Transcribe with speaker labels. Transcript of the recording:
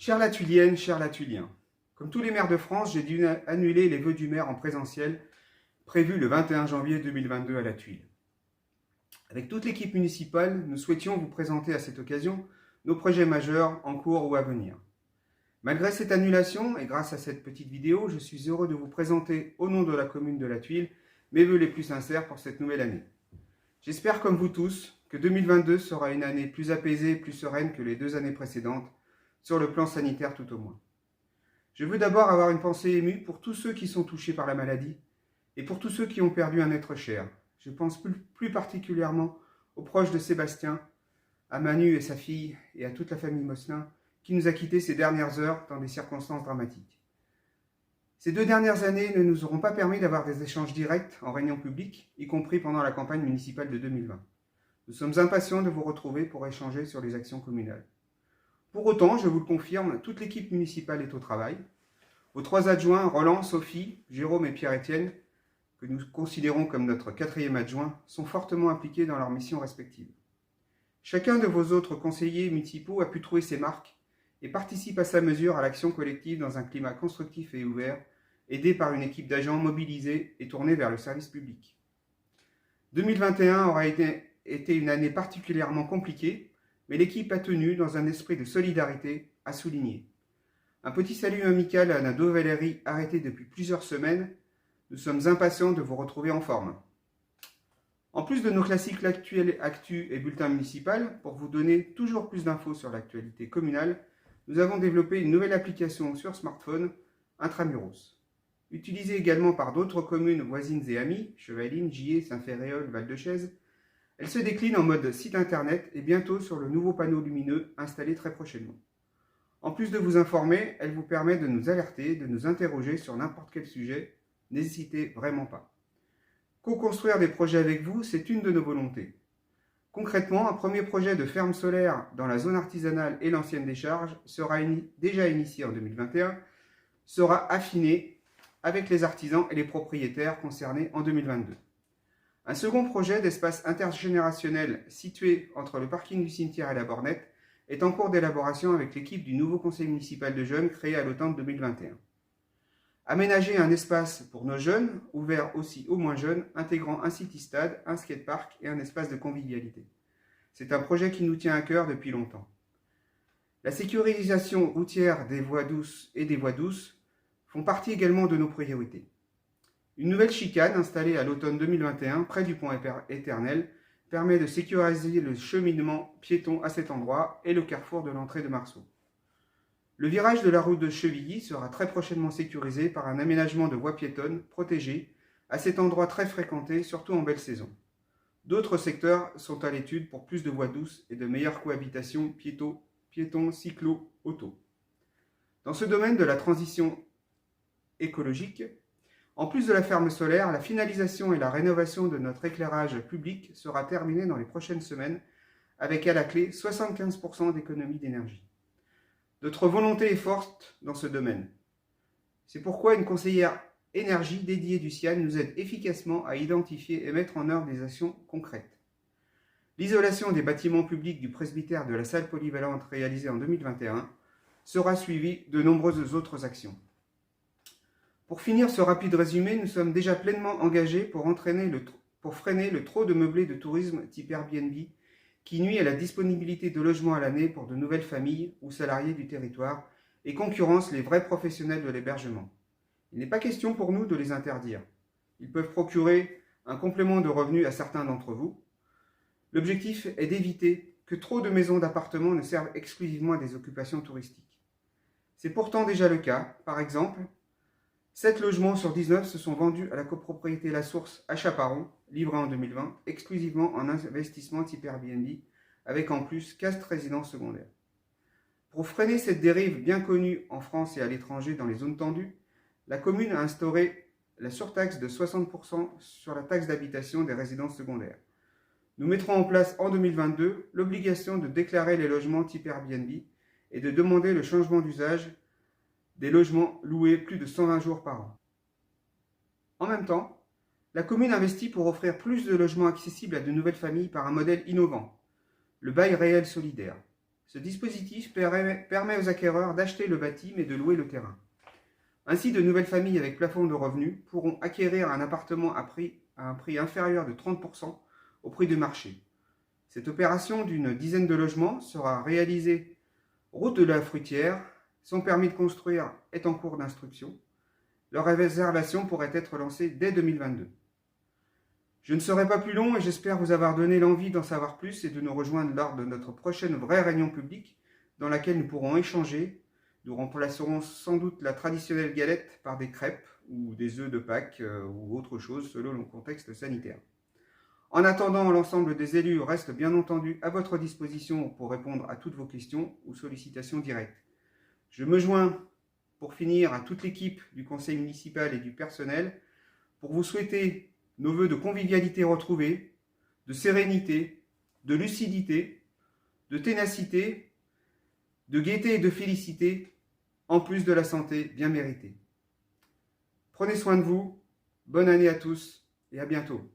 Speaker 1: Chère Latulienne, cher Latulien, comme tous les maires de France, j'ai dû annuler les vœux du maire en présentiel prévus le 21 janvier 2022 à la Tuile. Avec toute l'équipe municipale, nous souhaitions vous présenter à cette occasion nos projets majeurs en cours ou à venir. Malgré cette annulation et grâce à cette petite vidéo, je suis heureux de vous présenter au nom de la commune de la Tuile mes vœux les plus sincères pour cette nouvelle année. J'espère comme vous tous que 2022 sera une année plus apaisée et plus sereine que les 2 années précédentes, sur le plan sanitaire tout au moins. Je veux d'abord avoir une pensée émue pour tous ceux qui sont touchés par la maladie et pour tous ceux qui ont perdu un être cher. Je pense plus particulièrement aux proches de Sébastien, à Manu et sa fille et à toute la famille Mosselin qui nous a quittés ces dernières heures dans des circonstances dramatiques. Ces 2 dernières années ne nous auront pas permis d'avoir des échanges directs en réunion publique, y compris pendant la campagne municipale de 2020. Nous sommes impatients de vous retrouver pour échanger sur les actions communales. Pour autant, je vous le confirme, toute l'équipe municipale est au travail. Vos 3 adjoints, Roland, Sophie, Jérôme et Pierre-Étienne, que nous considérons comme notre 4e adjoint, sont fortement impliqués dans leurs missions respectives. Chacun de vos autres conseillers municipaux a pu trouver ses marques et participe à sa mesure à l'action collective dans un climat constructif et ouvert, aidé par une équipe d'agents mobilisés et tournés vers le service public. 2021 aura été une année particulièrement compliquée, mais l'équipe a tenu dans un esprit de solidarité à souligner. Un petit salut amical à Nado Valérie, arrêté depuis plusieurs semaines. Nous sommes impatients de vous retrouver en forme. En plus de nos classiques l'actuel actu et bulletin municipal, pour vous donner toujours plus d'infos sur l'actualité communale, nous avons développé une nouvelle application sur smartphone, Intramuros. Utilisée également par d'autres communes voisines et amies, Chevaline, Gier, Saint-Ferréol, Val-de-Chaise, elle se décline en mode site internet et bientôt sur le nouveau panneau lumineux installé très prochainement. En plus de vous informer, elle vous permet de nous alerter, de nous interroger sur n'importe quel sujet. N'hésitez vraiment pas. Co-construire des projets avec vous, c'est une de nos volontés. Concrètement, un premier projet de ferme solaire dans la zone artisanale et l'ancienne décharge sera déjà initié en 2021, sera affiné avec les artisans et les propriétaires concernés en 2022. Un second projet d'espace intergénérationnel situé entre le parking du cimetière et la bornette est en cours d'élaboration avec l'équipe du nouveau conseil municipal de jeunes créé à l'automne 2021. Aménager un espace pour nos jeunes, ouvert aussi aux moins jeunes, intégrant un city-stade, un skatepark et un espace de convivialité. C'est un projet qui nous tient à cœur depuis longtemps. La sécurisation routière des voies douces et des voies douces font partie également de nos priorités. Une nouvelle chicane installée à l'automne 2021 près du pont éternel permet de sécuriser le cheminement piéton à cet endroit et le carrefour de l'entrée de Marceau. Le virage de la route de Chevilly sera très prochainement sécurisé par un aménagement de voies piétonnes protégées à cet endroit très fréquenté, surtout en belle saison. D'autres secteurs sont à l'étude pour plus de voies douces et de meilleures cohabitations piétons, cyclos, autos. Dans ce domaine de la transition écologique, en plus de la ferme solaire, la finalisation et la rénovation de notre éclairage public sera terminée dans les prochaines semaines, avec à la clé 75% d'économie d'énergie. Notre volonté est forte dans ce domaine. C'est pourquoi une conseillère énergie dédiée du CIAN nous aide efficacement à identifier et mettre en œuvre des actions concrètes. L'isolation des bâtiments publics du presbytère de la salle polyvalente réalisée en 2021 sera suivie de nombreuses autres actions. Pour finir ce rapide résumé, nous sommes déjà pleinement engagés pour freiner le trop de meublés de tourisme type Airbnb qui nuit à la disponibilité de logements à l'année pour de nouvelles familles ou salariés du territoire et concurrence les vrais professionnels de l'hébergement. Il n'est pas question pour nous de les interdire. Ils peuvent procurer un complément de revenus à certains d'entre vous. L'objectif est d'éviter que trop de maisons d'appartements ne servent exclusivement à des occupations touristiques. C'est pourtant déjà le cas. Par exemple, 7 logements sur 19 se sont vendus à la copropriété La Source à Chaparon, livrée en 2020, exclusivement en investissement type Airbnb, avec en plus 4 résidences secondaires. Pour freiner cette dérive bien connue en France et à l'étranger dans les zones tendues, la commune a instauré la surtaxe de 60% sur la taxe d'habitation des résidences secondaires. Nous mettrons en place en 2022 l'obligation de déclarer les logements type Airbnb et de demander le changement d'usage des logements loués plus de 120 jours par an. En même temps, la commune investit pour offrir plus de logements accessibles à de nouvelles familles par un modèle innovant, le bail réel solidaire. Ce dispositif permet aux acquéreurs d'acheter le bâti mais de louer le terrain. Ainsi, de nouvelles familles avec plafond de revenus pourront acquérir un appartement à un prix inférieur de 30% au prix de marché. Cette opération d'une dizaine de logements sera réalisée route de la Fruitière. Son permis de construire est en cours d'instruction. Leur réservation pourrait être lancée dès 2022. Je ne serai pas plus long et j'espère vous avoir donné l'envie d'en savoir plus et de nous rejoindre lors de notre prochaine vraie réunion publique dans laquelle nous pourrons échanger. Nous remplacerons sans doute la traditionnelle galette par des crêpes ou des œufs de Pâques ou autre chose selon le contexte sanitaire. En attendant, l'ensemble des élus reste bien entendu à votre disposition pour répondre à toutes vos questions ou sollicitations directes. Je me joins pour finir à toute l'équipe du conseil municipal et du personnel pour vous souhaiter nos vœux de convivialité retrouvée, de sérénité, de lucidité, de ténacité, de gaieté et de félicité, en plus de la santé bien méritée. Prenez soin de vous, bonne année à tous et à bientôt.